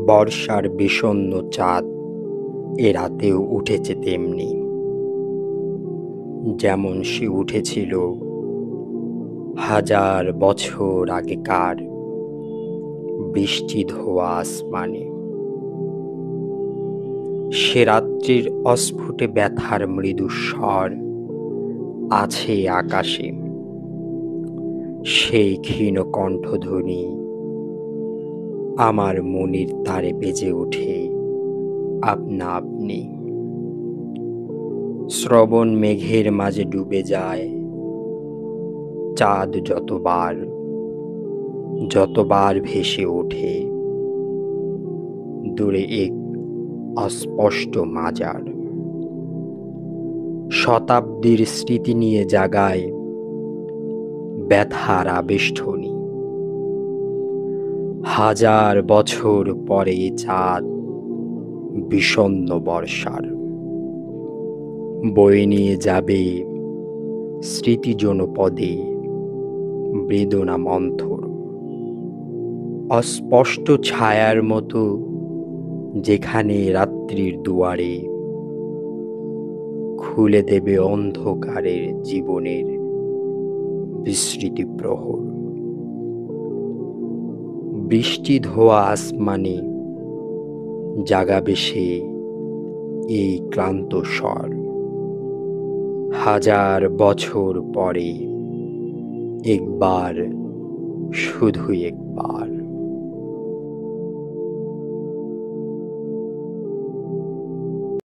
বর্ষার বিষণ্ণ চাঁদ এ রাতেও উঠেছে তেমনি, যেমন সে উঠেছিল হাজার বছর আগেকার বৃষ্টি ধোয়া আসমানে। সে রাত্রির অস্ফুটে ব্যথার মৃদু স্বর আছে আকাশে, সেই ক্ষীণ কণ্ঠধ্বনি আমার মনির তারে বেজে ওঠে আপনা আপনি। শ্রবণ মেঘের মাঝে ডুবে যায় চাঁদ, যতবার ভেসে ওঠে দূরে এক অস্পষ্ট মাজার। শতাব্দীর স্মৃতি নিয়ে জাগায় ব্যথার আবেষ্টনী। হাজার বছর পরে চাঁদ বিষণ্ণ বর্ষার বয়ে নিয়ে যাবে স্মৃতি জনপদে বেদনা মন্থর। অস্পষ্ট ছায়ার মতো যেখানে রাত্রির দুয়ারে খুলে দেবে অন্ধকারের জীবনের বিস্মৃতি প্রহর। বৃষ্টি ধোয়া আসমানে জাগাবে সে এই ক্লান্ত স্বর। হাজার বছর পরে একবার, শুধু একবার।